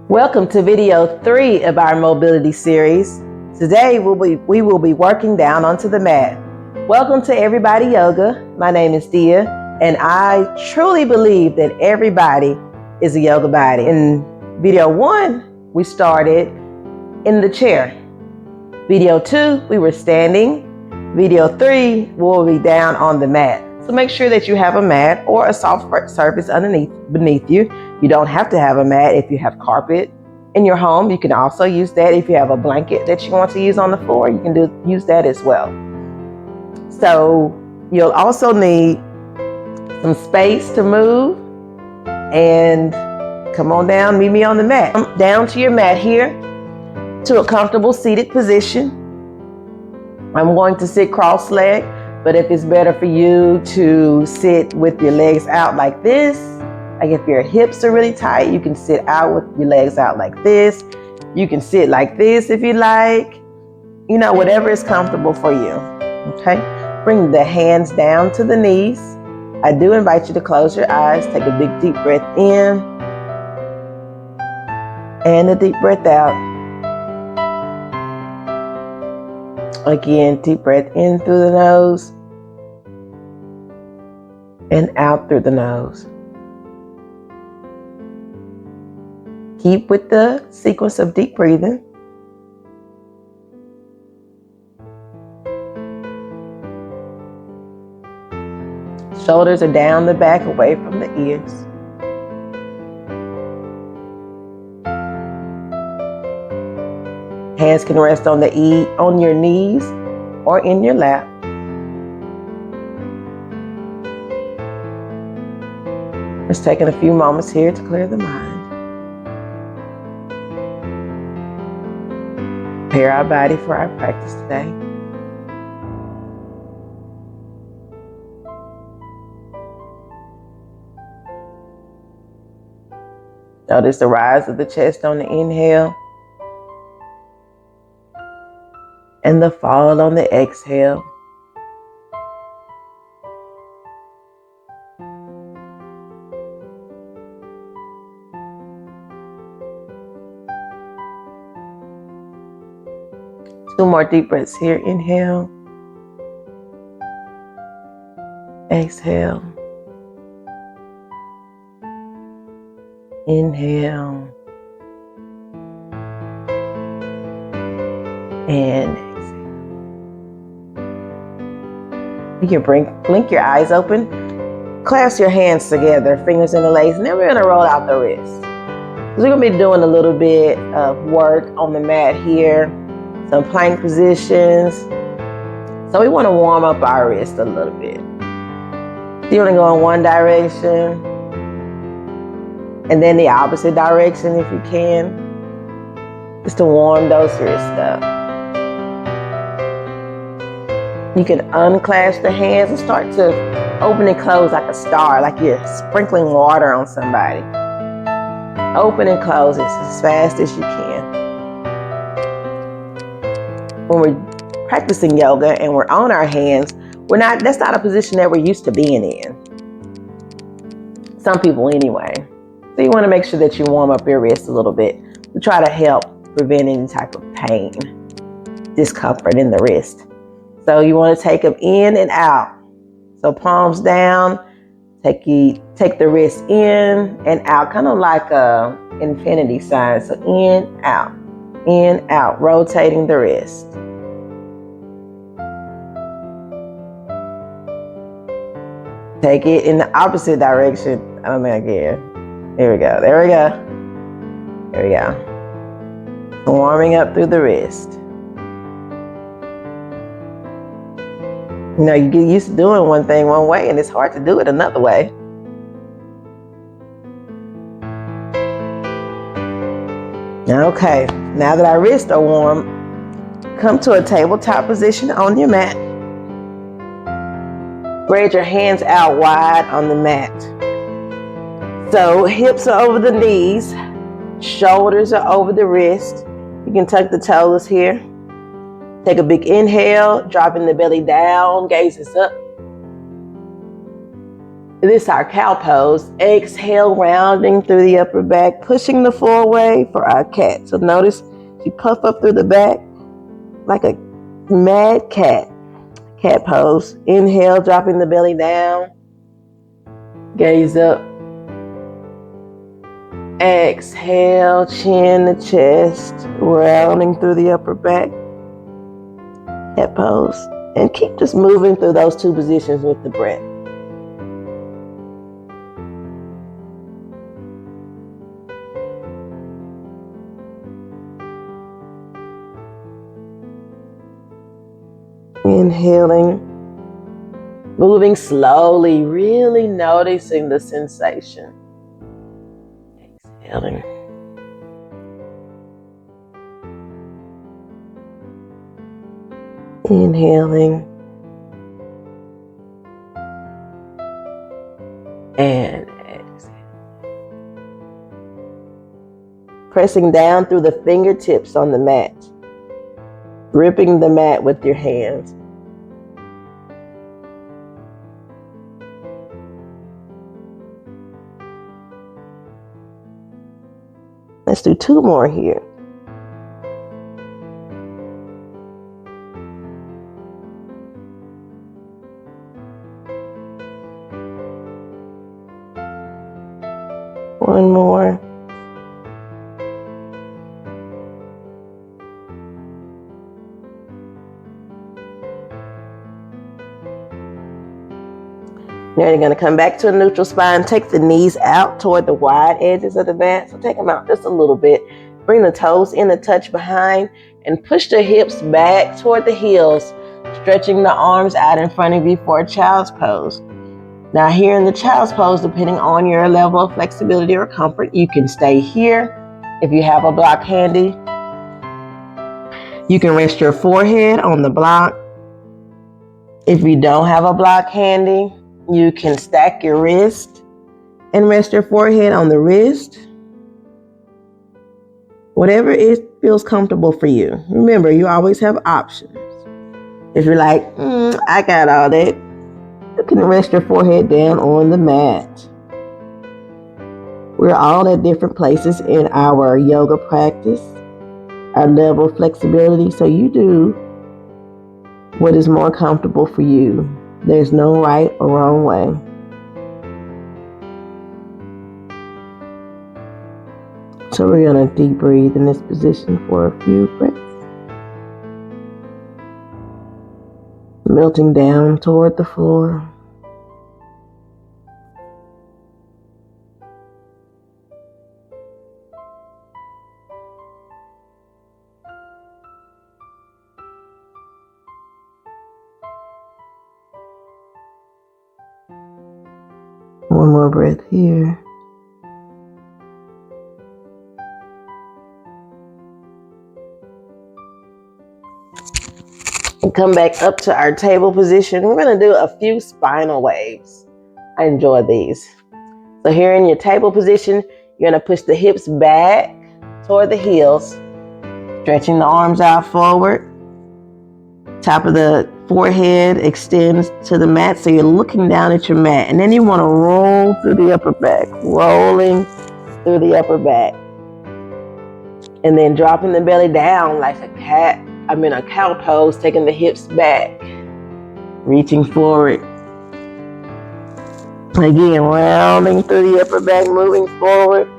Welcome to video 3 of our mobility series. Today we will be working down onto the mat. Welcome to Everybody Yoga. My name is Dia, and I truly believe that everybody is a yoga body. In video 1, we started in the chair. Video 2, we were standing. Video 3, we'll be down on the mat. So make sure that you have a mat or a soft surface beneath you. You don't have to have a mat if you have carpet in your home. You can also use that. If you have a blanket that you want to use on the floor, you can use that as well. So you'll also need some space to move, and come on down, meet me on the mat. Come down to your mat here to a comfortable seated position. I'm going to sit cross-legged. But if it's better for you to sit with your legs out like this, like if your hips are really tight, you can sit out with your legs out like this. You can sit like this if you like. Whatever is comfortable for you. Okay? Bring the hands down to the knees. I do invite you to close your eyes. Take a big deep breath in. And a deep breath out. Again, deep breath in through the nose and out through the nose. Keep with the sequence of deep breathing. Shoulders are down the back, away from the ears. Hands can rest on your knees or in your lap. Just taking a few moments here to clear the mind. Prepare our body for our practice today. Notice the rise of the chest on the inhale and the fall on the exhale. Two more deep breaths here. Inhale. Exhale. Inhale. And you can blink your eyes open, clasp your hands together, fingers in the legs, and then we're going to roll out the wrists. So we're going to be doing a little bit of work on the mat here, some plank positions. So we want to warm up our wrists a little bit. So you want to go in one direction, and then the opposite direction if you can, just to warm those wrists up. You can unclasp the hands and start to open and close like a star, like you're sprinkling water on somebody. Open and close it as fast as you can. When we're practicing yoga and we're on our hands, that's not a position that we're used to being in. Some people anyway. So you want to make sure that you warm up your wrists a little bit to try to help prevent any type of pain, discomfort in the wrist. So you want to take them in and out. So palms down, take the wrist in and out, kind of like a infinity sign. So in, out, rotating the wrist. Take it in the opposite direction. Again. There we go. Warming up through the wrist. You get used to doing one thing one way, and it's hard to do it another way. Okay, now that our wrists are warm, come to a tabletop position on your mat. Spread your hands out wide on the mat. So hips are over the knees, shoulders are over the wrist. You can tuck the toes here. Take a big inhale, dropping the belly down, gazes up. This is our cow pose. Exhale, rounding through the upper back, pushing the floor away for our cat. So notice she puff up through the back like a mad cat. Cat pose. Inhale, dropping the belly down. Gaze up. Exhale, chin to chest, rounding through the upper back. Cat pose. And keep just moving through those two positions with the breath. Inhaling, moving slowly, really noticing the sensation. Exhaling. Inhaling. And exhaling. Pressing down through the fingertips on the mat. Gripping the mat with your hands. Let's do 2 more here. One more. Now you're going to come back to a neutral spine. Take the knees out toward the wide edges of the mat. So take them out just a little bit. Bring the toes in a touch behind and push the hips back toward the heels, stretching the arms out in front of you for a child's pose. Now here in the child's pose, depending on your level of flexibility or comfort, you can stay here. If you have a block handy, you can rest your forehead on the block. If you don't have a block handy, you can stack your wrist and rest your forehead on the wrist. Whatever it feels comfortable for you. Remember, you always have options. If you're like, I got all that, you can rest your forehead down on the mat. We're all at different places in our yoga practice, our level of flexibility, so you do what is more comfortable for you. There's no right or wrong way. So we're going to deep breathe in this position for a few breaths. Melting down toward the floor. One more breath here. And come back up to our table position. We're going to do a few spinal waves. I enjoy these. So here in your table position, you're going to push the hips back toward the heels, stretching the arms out forward. Top of the forehead extends to the mat, so you're looking down at your mat. And then you want to roll through the upper back, rolling through the upper back. And then dropping the belly down like a cow pose, taking the hips back, reaching forward. Again, rounding through the upper back, moving forward.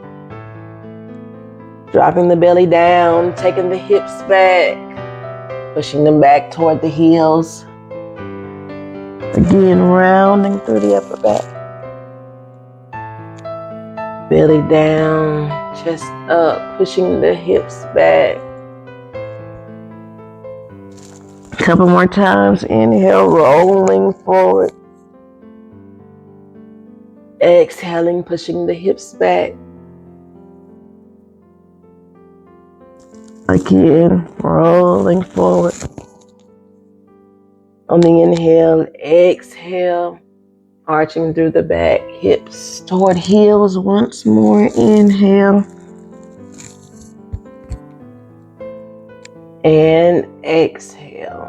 Dropping the belly down, taking the hips back, pushing them back toward the heels. Again, rounding through the upper back. Belly down, chest up, pushing the hips back. A couple more times. Inhale, rolling forward. Exhaling, pushing the hips back. Again, rolling forward. On the inhale, exhale, arching through the back, hips toward heels once more. Inhale. And exhale.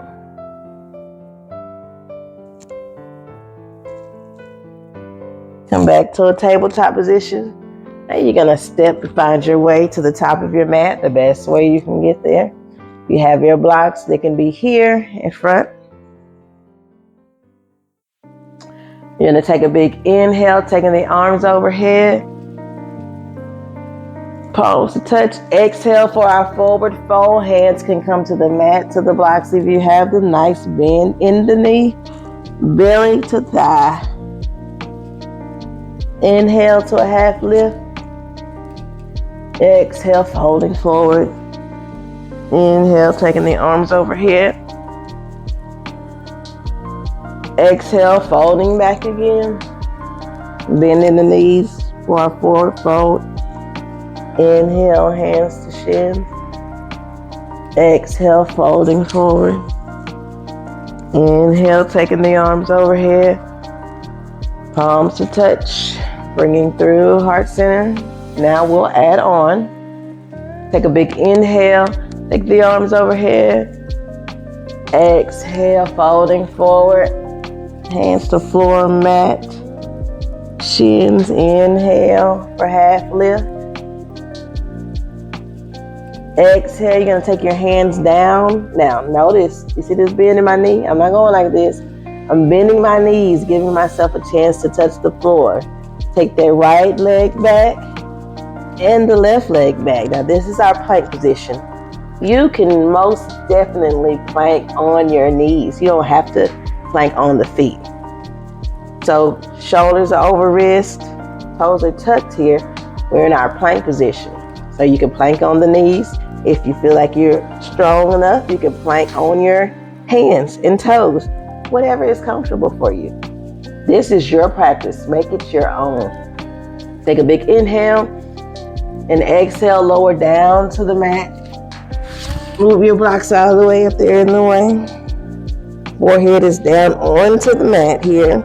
Come back to a tabletop position. Now you're gonna step and find your way to the top of your mat, the best way you can get there. You have your blocks, they can be here in front. You're gonna take a big inhale, taking the arms overhead. Palms to touch. Exhale for our forward fold. Hands can come to the mat, to the blocks if you have them. Nice bend in the knee, belly to thigh. Inhale to a half lift. Exhale, folding forward. Inhale, taking the arms overhead. Exhale, folding back again. Bending the knees for our forward fold. Inhale, hands to shins. Exhale, folding forward. Inhale, taking the arms overhead. Palms to touch. Bringing through heart center. Now we'll add on. Take a big inhale. Take the arms overhead. Exhale, folding forward. Hands to floor mat. Shins, inhale for half lift. Exhale, you're gonna take your hands down. Now notice, you see this bend in my knee? I'm not going like this. I'm bending my knees, giving myself a chance to touch the floor. Take that right leg back and the left leg back. Now this is our plank position. You can most definitely plank on your knees. You don't have to plank on the feet. So shoulders are over wrist, toes are tucked here. We're in our plank position. So you can plank on the knees. If you feel like you're strong enough, you can plank on your hands and toes. Whatever is comfortable for you. This is your practice. Make it your own. Take a big inhale and exhale, lower down to the mat. Move your blocks out of the way if they're in the way. Forehead is down onto the mat here.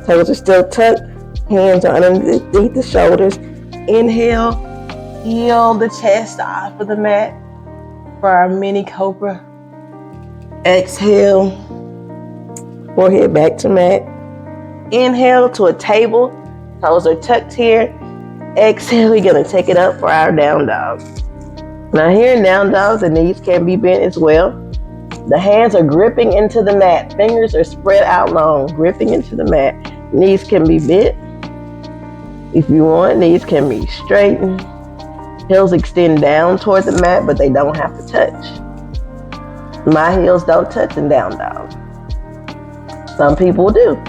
Toes are still tucked. Hands are underneath the shoulders. Inhale, heel the chest off of the mat for our mini cobra. Exhale, forehead back to mat. Inhale to a table. Toes are tucked here. Exhale, we're gonna take it up for our down dog. Now here in down dogs, the knees can be bent as well. The hands are gripping into the mat. Fingers are spread out long, gripping into the mat. Knees can be bent. If you want, knees can be straightened. Heels extend down toward the mat, but they don't have to touch. My heels don't touch in down dog. Some people do.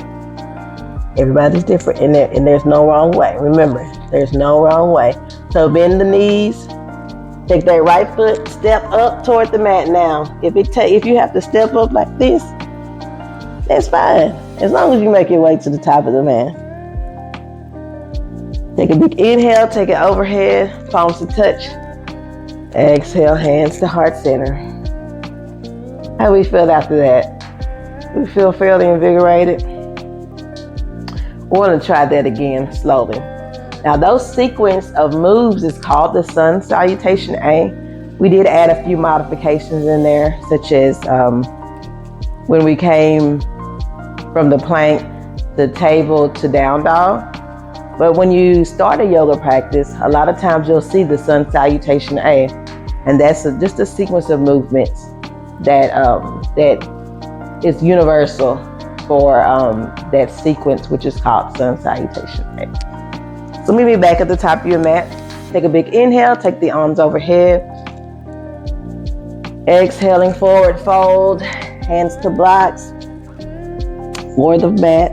Everybody's different, and there's no wrong way. Remember, there's no wrong way. So bend the knees. Take that right foot, step up toward the mat now. If you have to step up like this, that's fine. As long as you make your way to the top of the mat. Take a big inhale, take it overhead, palms to touch. Exhale, hands to heart center. How we feel after that? We feel fairly invigorated. We're going to try that again slowly. Now those sequence of moves is called the Sun Salutation A. We did add a few modifications in there, such as when we came from the plank, the table to down dog. But when you start a yoga practice, a lot of times you'll see the Sun Salutation A, and that's just a sequence of movements that is universal for that sequence, which is called Sun Salutation A. So meet me back at the top of your mat. Take a big inhale, take the arms overhead. Exhaling, forward fold, hands to blocks. For the mat,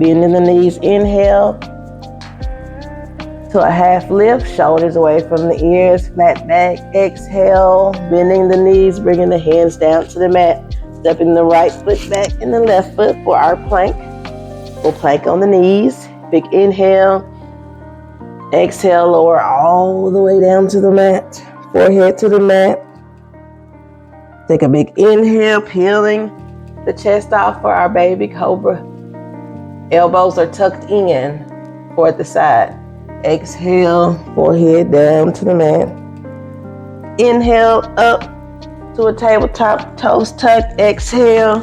bending the knees, inhale. To a half lift, shoulders away from the ears, flat back. Exhale, bending the knees, bringing the hands down to the mat. Stepping the right foot back and the left foot for our plank. We'll plank on the knees. Big inhale. Exhale, lower all the way down to the mat. Forehead to the mat. Take a big inhale, peeling the chest off for our baby cobra. Elbows are tucked in toward the side. Exhale, forehead down to the mat. Inhale, up to a tabletop, toes tucked. Exhale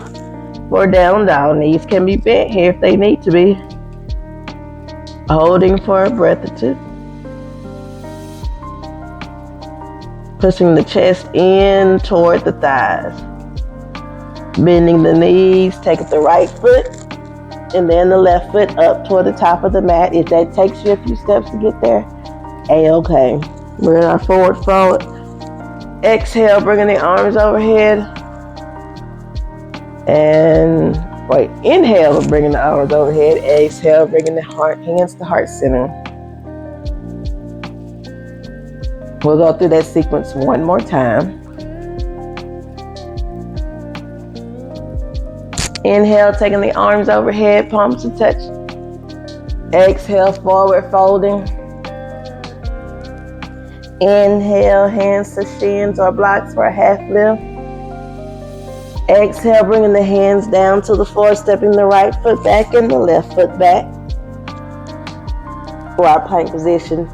for down dog. Knees can be bent here if they need to be. Holding for a breath or two. Pushing the chest in toward the thighs. Bending the knees, taking the right foot and then the left foot up toward the top of the mat. If that takes you a few steps to get there, A-okay. We're in our forward fold. Exhale, bringing the arms overhead. And inhale, bringing the arms overhead. Exhale, bringing the hands to heart center. We'll go through that sequence one more time. Inhale, taking the arms overhead, palms to touch. Exhale, forward folding. Inhale, hands to shins or blocks for a half lift. Exhale, bringing the hands down to the floor, stepping the right foot back and the left foot back. For our plank position,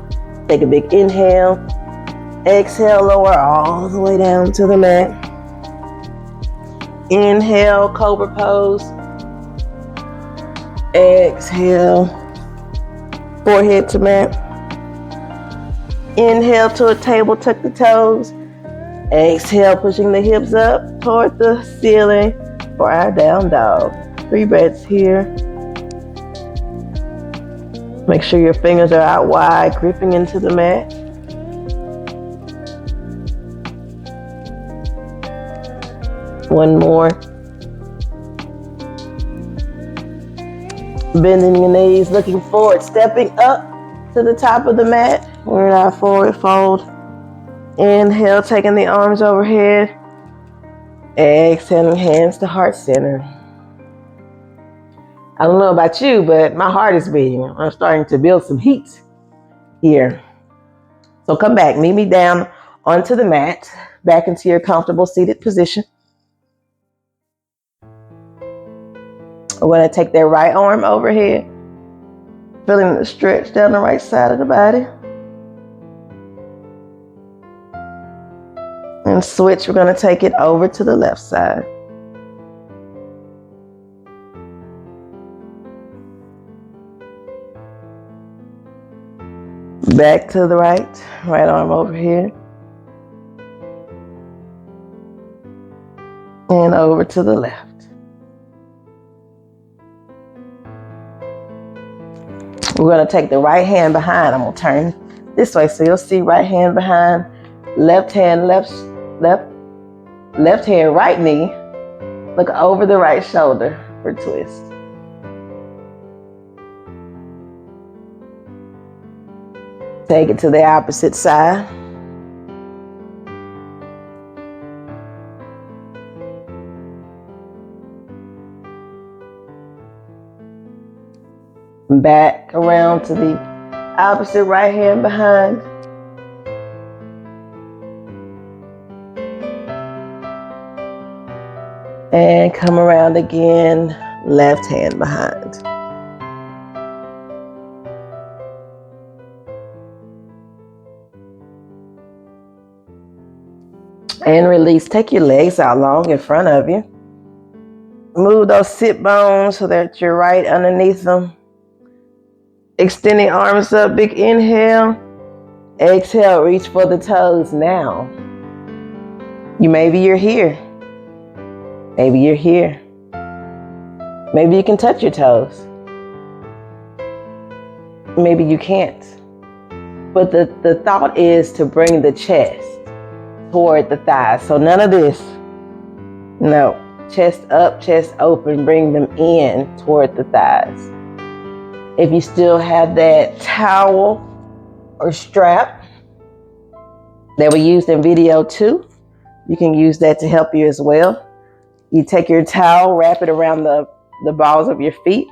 take a big inhale. Exhale, lower all the way down to the mat. Inhale, cobra pose. Exhale, forehead to mat. Inhale to a table, tuck the toes. Exhale, pushing the hips up toward the ceiling for our down dog. 3 breaths here. Make sure your fingers are out wide, gripping into the mat. One more. Bending your knees, looking forward, stepping up to the top of the mat. We're in our forward fold. Inhale, taking the arms overhead. Exhaling, hands to heart center. I don't know about you, but my heart is beating. I'm starting to build some heat here. So come back, meet me down onto the mat, back into your comfortable seated position. We're going to take that right arm overhead, feeling the stretch down the right side of the body. And switch, we're going to take it over to the left side. Back to the right arm over here. And over to the left. We're going to take the right hand behind. I'm going to turn this way so you'll see right hand behind, left hand, left hand, right knee. Look over the right shoulder for twist. Take it to the opposite side. Back around to the opposite, right hand behind. And come around again, left hand behind. And release. Take your legs out long in front of you. Move those sit bones so that you're right underneath them. Extending arms up, big inhale. Exhale, reach for the toes now. Maybe you're here. Maybe you're here. Maybe you can touch your toes. Maybe you can't. But the thought is to bring the chest toward the thighs. So none of this. No. Chest up, chest open. Bring them in toward the thighs. If you still have that towel or strap that we used in video 2, you can use that to help you as well. You take your towel, wrap it around the balls of your feet,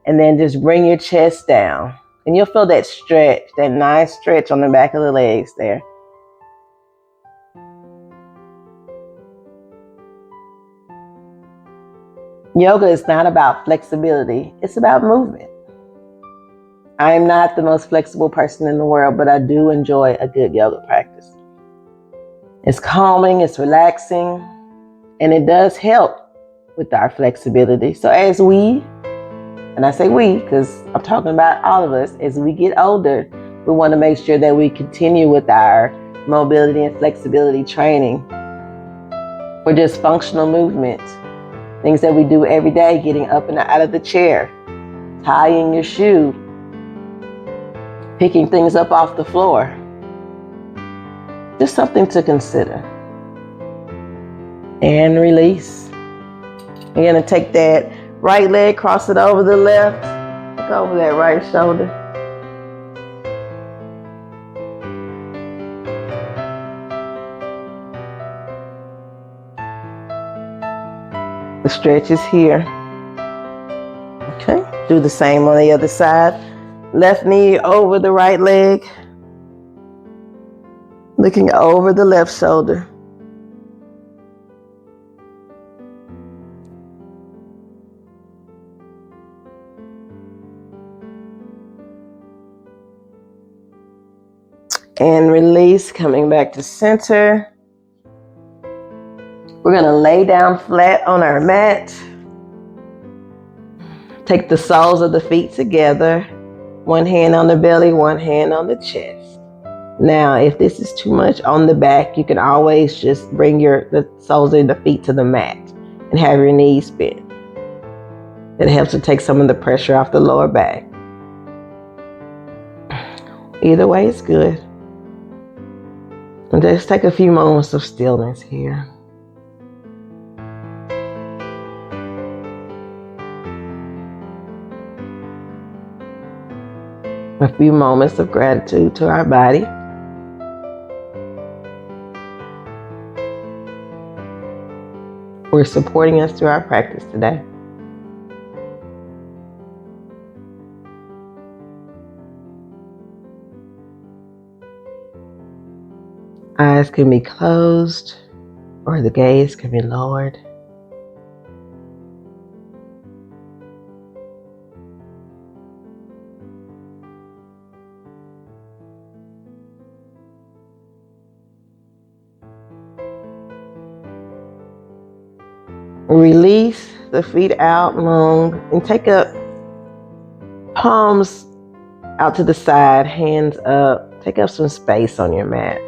and then just bring your chest down. And you'll feel that stretch, that nice stretch on the back of the legs there. Yoga is not about flexibility. It's about movement. I am not the most flexible person in the world, but I do enjoy a good yoga practice. It's calming, it's relaxing, and it does help with our flexibility. So as we And I say we because I'm talking about all of us. As we get older, we want to make sure that we continue with our mobility and flexibility training for just functional movement. Things that we do every day, getting up and out of the chair, tying your shoe, picking things up off the floor. Just something to consider. And release. You're going to take that right leg, cross it over the left, look over that right shoulder. The stretch is here. Okay, do the same on the other side. Left knee over the right leg, looking over the left shoulder. And release, coming back to center. We're going to lay down flat on our mat. Take the soles of the feet together. One hand on the belly, one hand on the chest. Now, if this is too much on the back, you can always just bring the soles of the feet to the mat and have your knees bent. It helps to take some of the pressure off the lower back. Either way is good. And just take a few moments of stillness here. A few moments of gratitude to our body. For supporting us through our practice today. Eyes can be closed or the gaze can be lowered. Release the feet out long and take up palms out to the side, hands up. Take up some space on your mat.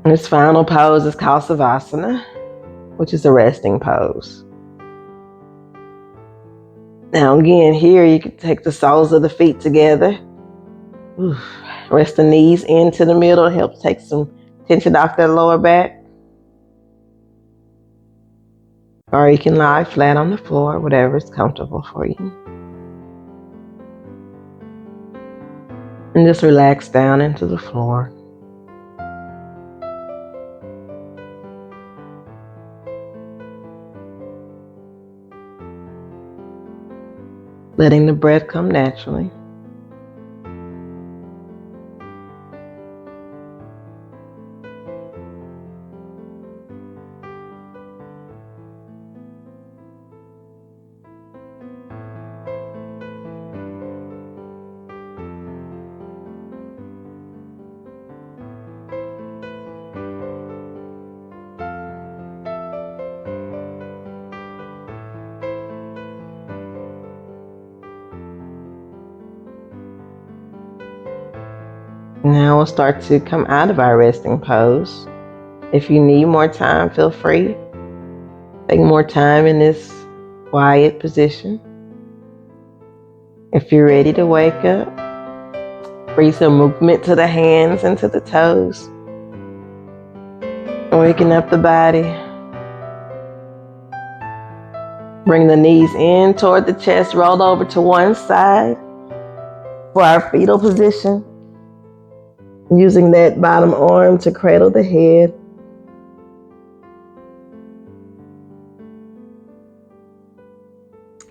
This final pose is called Savasana, which is a resting pose. Now again, here you can take the soles of the feet together. Rest the knees into the middle, help take some tension off that lower back. Or you can lie flat on the floor, whatever is comfortable for you. And just relax down into the floor. Letting the breath come naturally. Now we'll start to come out of our resting pose. If you need more time, feel free. Take more time in this quiet position. If you're ready to wake up, bring some movement to the hands and to the toes. Waking up the body. Bring the knees in toward the chest, roll over to one side for our fetal position. Using that bottom arm to cradle the head.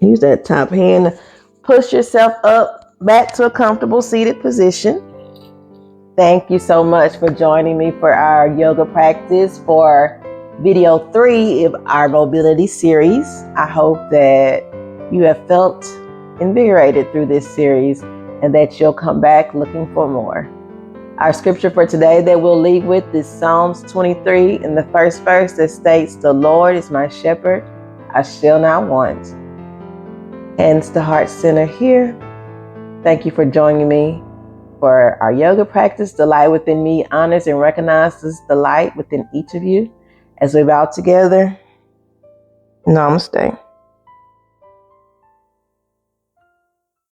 Use that top hand to push yourself up back to a comfortable seated position. Thank you so much for joining me for our yoga practice for video 3 of our mobility series. I hope that you have felt invigorated through this series and that you'll come back looking for more. Our scripture for today that we'll leave with is Psalms 23 in the first verse that states, "The Lord is my shepherd, I shall not want. Hands to heart center here. Thank you for joining me for our yoga practice. The light within me honors and recognizes the light within each of you. As we bow together, namaste.